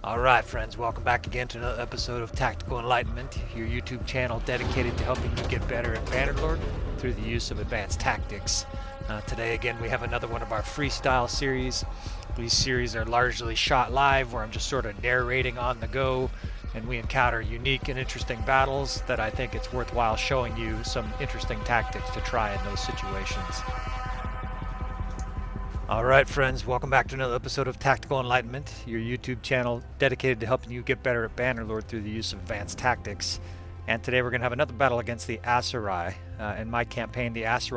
Alright friends, welcome back again to another episode of Tactical Enlightenment, your YouTube channel dedicated to helping you get better at Bannerlord through the use of advanced tactics. Today again we have another one of our freestyle series. These series are largely shot live where I'm just sort of narrating on the go, and we encounter unique and interesting battles that I think it's worthwhile showing you some interesting tactics to try in those situations. Alright friends, welcome back to another episode of Tactical Enlightenment, your YouTube channel dedicated to helping you get better at Bannerlord through the use of advanced tactics. And today we're going to have another battle against the XII. In my campaign, the XII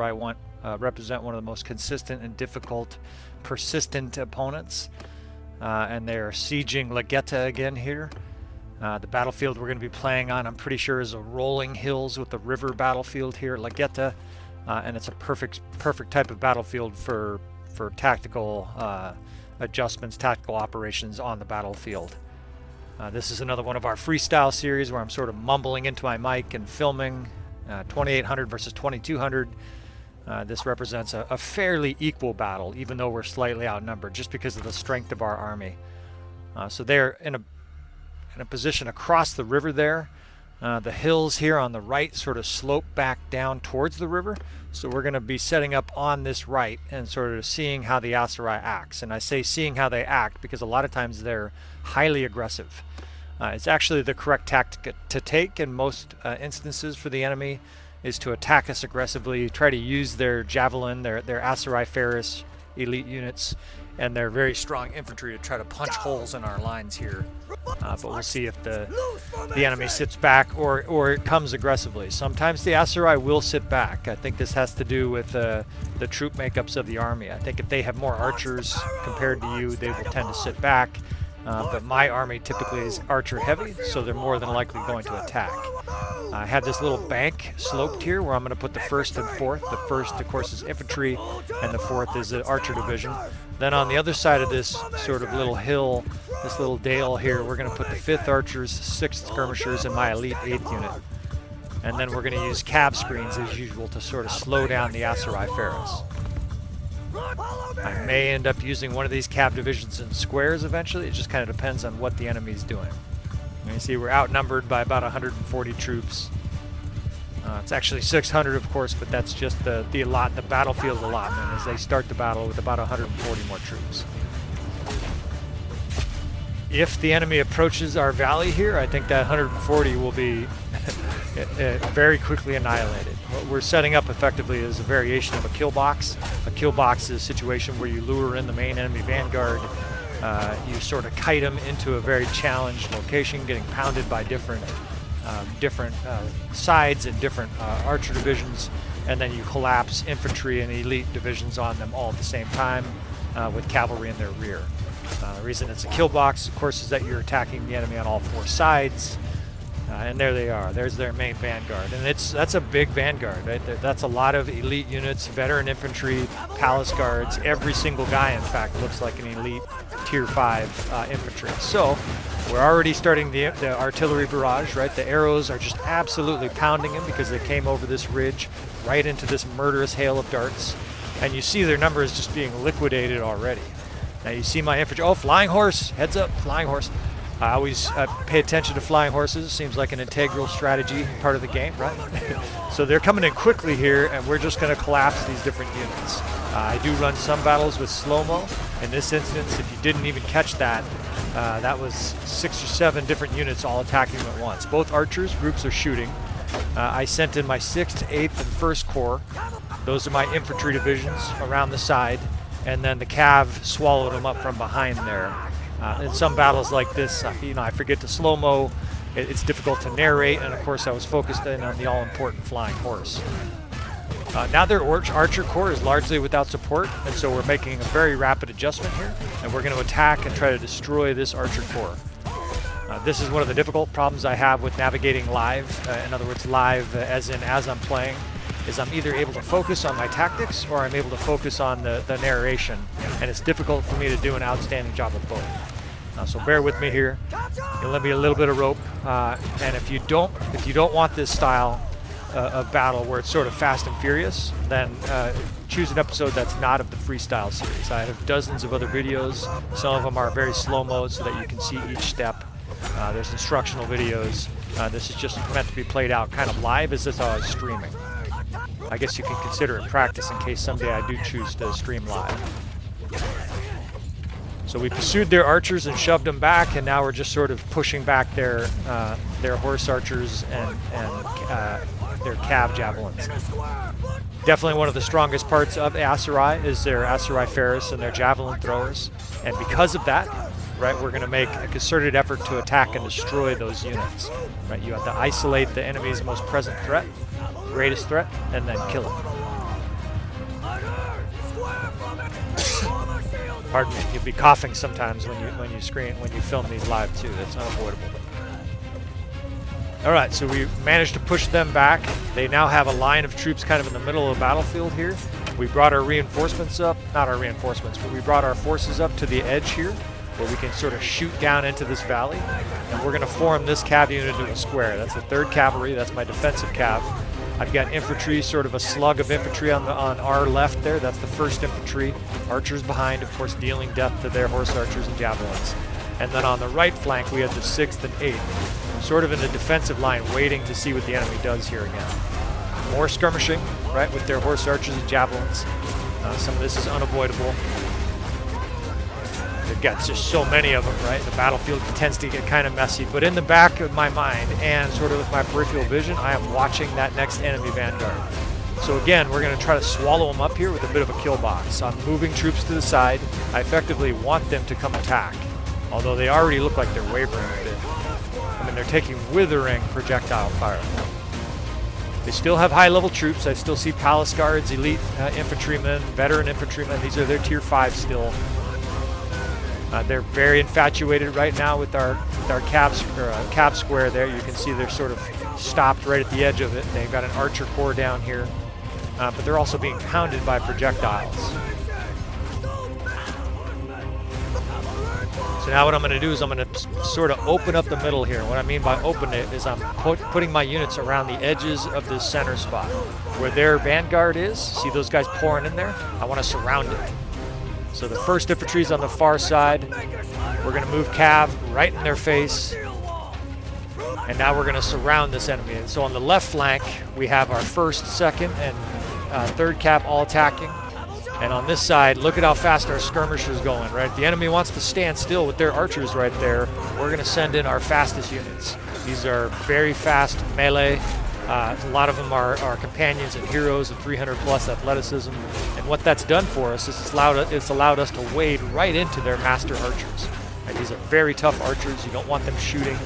represent one of the most consistent and difficult, persistent opponents. And they're sieging Legetta again here. The battlefield we're going to be playing on, I'm pretty sure, is a rolling hills with the river battlefield here at Legetta. And it's a perfect type of battlefield for tactical adjustments, tactical operations on the battlefield. This is another one of our freestyle series where I'm sort of mumbling into my mic and filming. 2800 versus 2200. This represents a fairly equal battle, even though we're slightly outnumbered, just because of the strength of our army. So they're in a position across the river there. The hills here on the right sort of slope back down towards the river. So we're going to be setting up on this right and sort of seeing how the XII acts. And I say seeing how they act because a lot of times they're highly aggressive. It's actually the correct tactic to take in most instances for the enemy, is to attack us aggressively, try to use their javelin, their XII Ferris elite units, and their very strong infantry to try to punch holes in our lines here. But we'll see if the enemy sits back or it comes aggressively. Sometimes the XII will sit back. I think this has to do with the troop makeups of the army. I think if they have more archers compared to you, they will tend to sit back. But my army typically is archer heavy, so they're more than likely going to attack. I have this little bank sloped here where I'm going to put the 1st and 4th. The 1st, of course, is infantry, and the 4th is the archer division. Then on the other side of this sort of little hill, this little dale here, we're going to put the 5th archers, 6th skirmishers, and my elite 8th unit. And then we're going to use cab screens as usual to sort of slow down the XII Ferris. I may end up using one of these cab divisions in squares eventually. It just kind of depends on what the enemy's doing. You see we're outnumbered by about 140 troops. It's actually 600, of course, but that's just the battlefield allotment as they start the battle with about 140 more troops. If the enemy approaches our valley here, I think that 140 will be very quickly annihilated. What we're setting up effectively is a variation of a killbox. A killbox is a situation where you lure in the main enemy vanguard. You sort of kite them into a very challenged location, getting pounded by different sides and different archer divisions, and then you collapse infantry and elite divisions on them all at the same time with cavalry in their rear. The reason it's a killbox, of course, is that you're attacking the enemy on all 4 sides. And there they are. There's their main vanguard, and that's a big vanguard, right? That's a lot of elite units, veteran infantry, palace guards. Every single guy, in fact, looks like an elite tier 5 infantry. So we're already starting the artillery barrage, right? The arrows are just absolutely pounding them because they came over this ridge right into this murderous hail of darts, and you see their numbers just being liquidated already. Now you see my infantry. Oh, flying horse! Heads up, flying horse. I always pay attention to flying horses. Seems like an integral strategy part of the game, right? So they're coming in quickly here, and we're just going to collapse these different units. I do run some battles with slow-mo. In this instance, if you didn't even catch that, that was 6 or 7 different units all attacking at once. Both archers groups are shooting. I sent in my 6th, 8th, and 1st Corps. Those are my infantry divisions around the side, and then the cav swallowed them up from behind there. In some battles like this, I forget to slow-mo. It's difficult to narrate, and of course I was focused in on the all-important flying horse. Now their archer corps is largely without support, and so we're making a very rapid adjustment here, and we're going to attack and try to destroy this archer corps. This is one of the difficult problems I have with navigating live. In other words, live as I'm playing, is I'm either able to focus on my tactics or I'm able to focus on the narration, and it's difficult for me to do an outstanding job of both. So bear with me here. You'll lend me a little bit of rope, and if you don't want this style, a battle where it's sort of fast and furious, then choose an episode that's not of the Freestyle series. I have dozens of other videos. Some of them are very slow-mo so that you can see each step. There's instructional videos. This is just meant to be played out kind of live as if I was streaming. I guess you can consider it practice in case someday I do choose to stream live. So we pursued their archers and shoved them back, and now we're just sort of pushing back their horse archers and their cav javelins. Definitely one of the strongest parts of the Aserai is their Aserai Ferris and their javelin throwers. And because of that, right, we're going to make a concerted effort to attack and destroy those units. Right, you have to isolate the enemy's most present threat, greatest threat, and then kill it. Pardon me, you'll be coughing sometimes when you film these live too. That's unavoidable. All right, so we managed to push them back. They now have a line of troops kind of in the middle of the battlefield here. We brought our reinforcements up, not our reinforcements, but we brought our forces up to the edge here, where we can sort of shoot down into this valley. And we're going to form this cav unit into a square. That's the 3rd Cavalry. That's my defensive cav. I've got infantry, sort of a slug of infantry on our left there. That's the 1st Infantry. Archers behind, of course, dealing death to their horse archers and javelins. And then on the right flank, we have the 6th and 8th. Sort of in a defensive line, waiting to see what the enemy does here again. More skirmishing, right, with their horse archers and javelins. Some of this is unavoidable. They've got just so many of them, right? The battlefield tends to get kind of messy. But in the back of my mind and sort of with my peripheral vision, I am watching that next enemy vanguard. So again, we're going to try to swallow them up here with a bit of a kill box. I'm moving troops to the side. I effectively want them to come attack, although they already look like they're wavering a bit. I mean, they're taking withering projectile fire. They still have high-level troops. I still see palace guards, elite infantrymen, veteran infantrymen. These are their tier 5 still. They're very infatuated right now with our cav square there. You can see they're sort of stopped right at the edge of it. They've got an archer corps down here, but they're also being pounded by projectiles. So now what I'm going to do is I'm going to sort of open up the middle here. What I mean by open it is I'm putting my units around the edges of this center spot. Where their vanguard is, see those guys pouring in there? I want to surround it. So the 1st Infantry is on the far side. We're going to move cav right in their face. And now we're going to surround this enemy. And so on the left flank, we have our 1st, 2nd, and 3rd Cav all attacking. And on this side, look at how fast our skirmishers going, right? The enemy wants to stand still with their archers right there. We're going to send in our fastest units. These are very fast melee. A lot of them are companions and heroes of 300+ athleticism. And what that's done for us is it's allowed us to wade right into their master archers. And these are very tough archers. You don't want them shooting.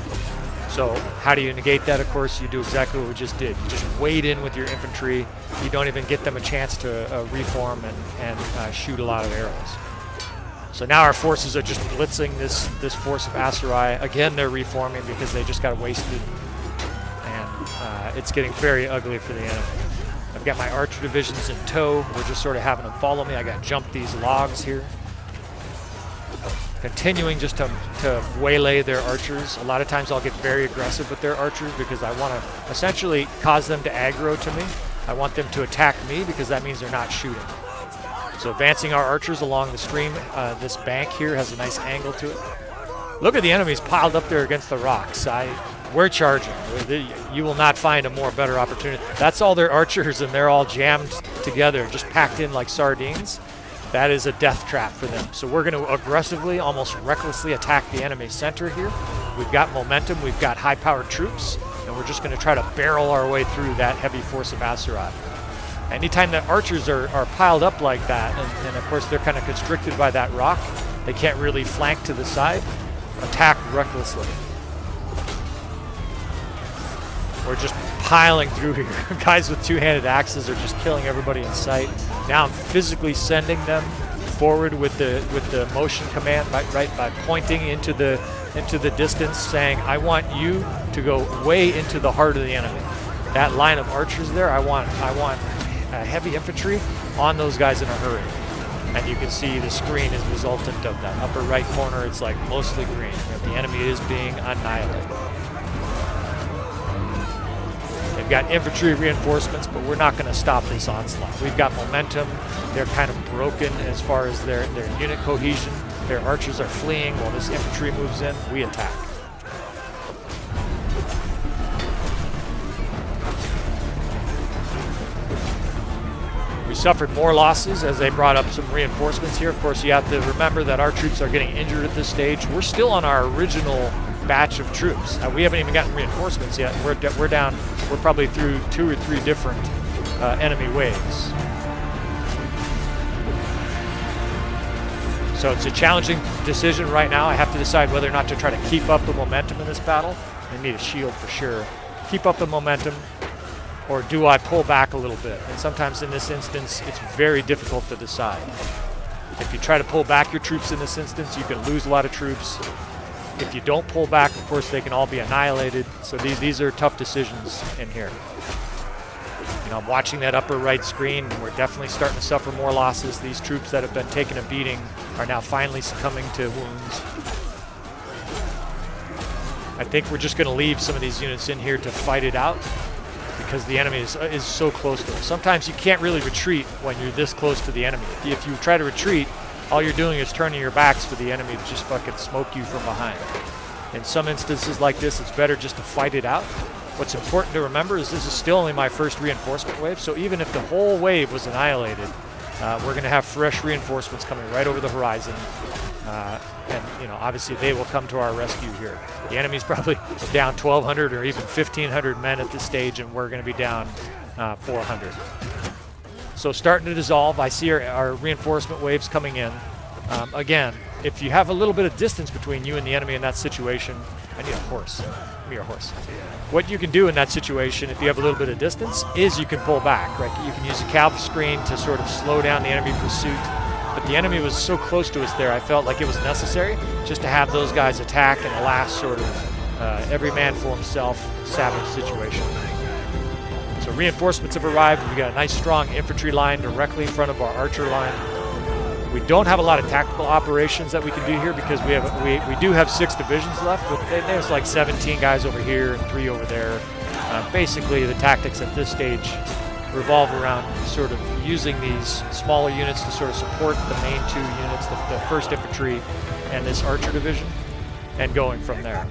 So how do you negate that? Of course, you do exactly what we just did. You just wade in with your infantry. You don't even get them a chance to reform and shoot a lot of arrows. So now our forces are just blitzing this force of Aserai. Again, they're reforming because they just got wasted. And it's getting very ugly for the enemy. I've got my archer divisions in tow. We're just sort of having them follow me. I got to jump these logs here. Continuing just to waylay their archers. A lot of times I'll get very aggressive with their archers because I want to essentially cause them to aggro to me. I want them to attack me because that means they're not shooting. So advancing our archers along the stream. This bank here has a nice angle to it. Look at the enemies piled up there against the rocks. We're charging. You will not find a more better opportunity. That's all their archers, and they're all jammed together, just packed in like sardines. That is a death trap for them. So we're going to aggressively, almost recklessly attack the enemy center here. We've got momentum, we've got high-powered troops, and we're just going to try to barrel our way through that heavy force of Aserai. Anytime that archers are piled up like that, and of course they're kind of constricted by that rock, they can't really flank to the side, attack recklessly. We're just piling through here. Guys with two-handed axes are just killing everybody in sight. Now I'm physically sending them forward with the motion command, right by pointing into the distance, saying, I want you to go way into the heart of the enemy. That line of archers there, I want heavy infantry on those guys in a hurry. And you can see the screen is resultant of that. Upper right corner, it's like mostly green. The enemy is being annihilated. We've got infantry reinforcements, but we're not going to stop this onslaught. We've got momentum. They're kind of broken as far as their unit cohesion. Their archers are fleeing while this infantry moves in. We attack. We suffered more losses as they brought up some reinforcements here. Of course, you have to remember that our troops are getting injured at this stage. We're still on our original batch of troops. We haven't even gotten reinforcements yet. We're down. We're probably through 2 or 3 different enemy waves. So it's a challenging decision right now. I have to decide whether or not to try to keep up the momentum in this battle. I need a shield for sure. Keep up the momentum, or do I pull back a little bit? And sometimes in this instance, it's very difficult to decide. If you try to pull back your troops in this instance, you can lose a lot of troops. If you don't pull back, of course, they can all be annihilated. So these are tough decisions in here. You know, I'm watching that upper right screen, and we're definitely starting to suffer more losses. These troops that have been taking a beating are now finally succumbing to wounds. I think we're just going to leave some of these units in here to fight it out, because the enemy is so close to us. Sometimes you can't really retreat when you're this close to the enemy. If you try to retreat, all you're doing is turning your backs for the enemy to just fucking smoke you from behind. In some instances like this, it's better just to fight it out. What's important to remember is this is still only my first reinforcement wave, so even if the whole wave was annihilated, we're going to have fresh reinforcements coming right over the horizon. And, you know, obviously they will come to our rescue here. The enemy's probably down 1,200 or even 1,500 men at this stage, and we're going to be down 400. So starting to dissolve. I see our reinforcement waves coming in. Again, if you have a little bit of distance between you and the enemy in that situation, I need a horse. Give me your horse. What you can do in that situation, if you have a little bit of distance, is you can pull back. Right? You can use a cav screen to sort of slow down the enemy pursuit. But the enemy was so close to us there, I felt like it was necessary just to have those guys attack in the last sort of every man for himself savage situation. So reinforcements have arrived. We've got a nice strong infantry line directly in front of our archer line. We don't have a lot of tactical operations that we can do here because we do have 6 divisions left, but there's like 17 guys over here and 3 over there. Basically, the tactics at this stage revolve around sort of using these smaller units to sort of support the main 2 units, the 1st Infantry and this Archer Division, and going from there.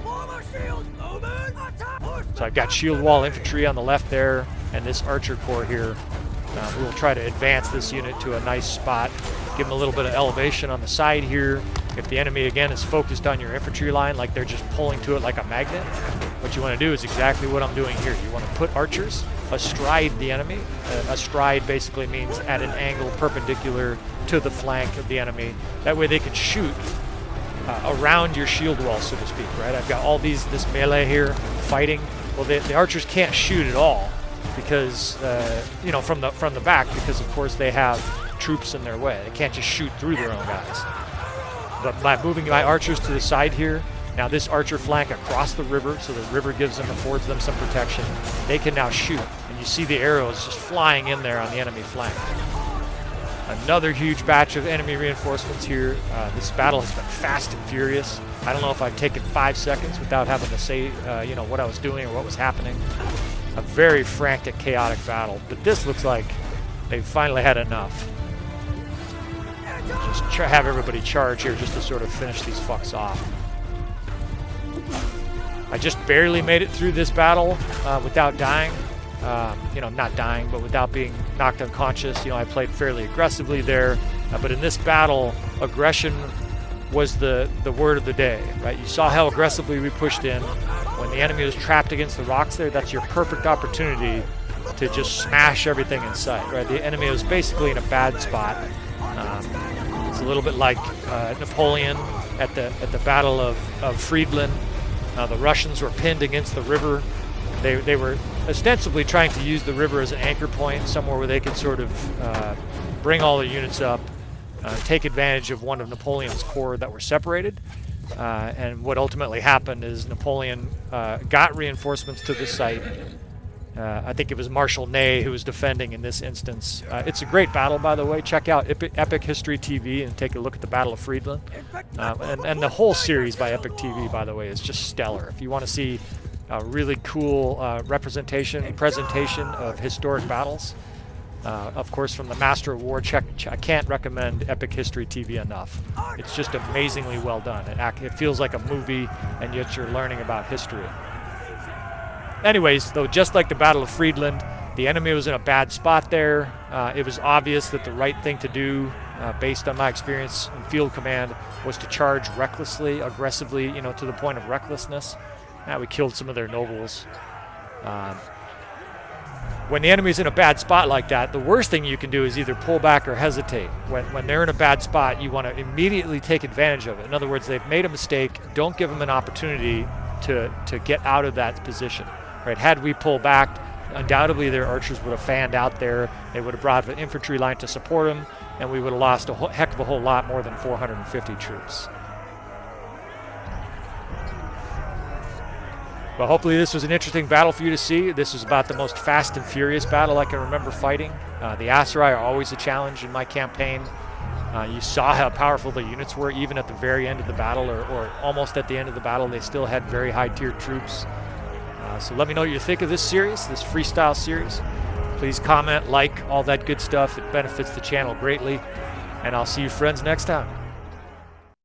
So I've got Shield Wall Infantry on the left there, and this Archer Corps here. We will try to advance this unit to a nice spot, give them a little bit of elevation on the side here. If the enemy, again, is focused on your infantry line, like they're just pulling to it like a magnet, what you want to do is exactly what I'm doing here. You want to put archers astride the enemy. Astride basically means at an angle perpendicular to the flank of the enemy. That way they can shoot around your shield wall, so to speak, right? I've got all this melee here fighting. Well, the archers can't shoot at all because, you know, from the back, because of course they have troops in their way. They can't just shoot through their own guys. But by moving my archers to the side here, now this archer flank across the river, so the river affords them some protection. They can now shoot, and you see the arrows just flying in there on the enemy flank. Another huge batch of enemy reinforcements here. This battle has been fast and furious. I don't know if I've taken 5 seconds without having to say, you know, what I was doing or what was happening. A very frantic, chaotic battle. But this looks like they've finally had enough. Just have everybody charge here just to sort of finish these fucks off. I just barely made it through this battle without dying. You know, not dying, but without being knocked unconscious. You know, I played fairly aggressively there. But in this battle, aggression was the word of the day, right? You saw how aggressively we pushed in. When the enemy was trapped against the rocks there, that's your perfect opportunity to just smash everything in sight, right? The enemy was basically in a bad spot. It's a little bit like Napoleon at the Battle of Friedland. The Russians were pinned against the river. They were ostensibly trying to use the river as an anchor point, somewhere where they could sort of bring all their units up, take advantage of one of Napoleon's corps that were separated. And what ultimately happened is Napoleon got reinforcements to the site. I think it was Marshal Ney who was defending in this instance. It's a great battle, by the way. Check out Epic History TV and take a look at the Battle of Friedland. And the whole series by Epic TV, by the way, is just stellar. If you want to see really cool representation and presentation of historic battles. Of course, from the Master of War. I can't recommend Epic History TV enough. It's just amazingly well done. It feels like a movie, and yet you're learning about history. Anyways, though, just like the Battle of Friedland, the enemy was in a bad spot there. It was obvious that the right thing to do, based on my experience in field command, was to charge recklessly, aggressively, you know, to the point of recklessness. We killed some of their nobles. When the enemy's in a bad spot like that, the worst thing you can do is either pull back or hesitate. When they're in a bad spot, you want to immediately take advantage of it. In other words, they've made a mistake. Don't give them an opportunity to get out of that position. Right? Had we pulled back, undoubtedly their archers would have fanned out there. They would have brought an infantry line to support them, and we would have lost a heck of a whole lot more than 450 troops. Well, hopefully this was an interesting battle for you to see. This was about the most fast and furious battle I can remember fighting. The XII are always a challenge in my campaign. You saw how powerful the units were, even at the very end of the battle, or almost at the end of the battle. They still had very high-tier troops. So let me know what you think of this series, this freestyle series. Please comment, like, all that good stuff. It benefits the channel greatly. And I'll see you friends next time.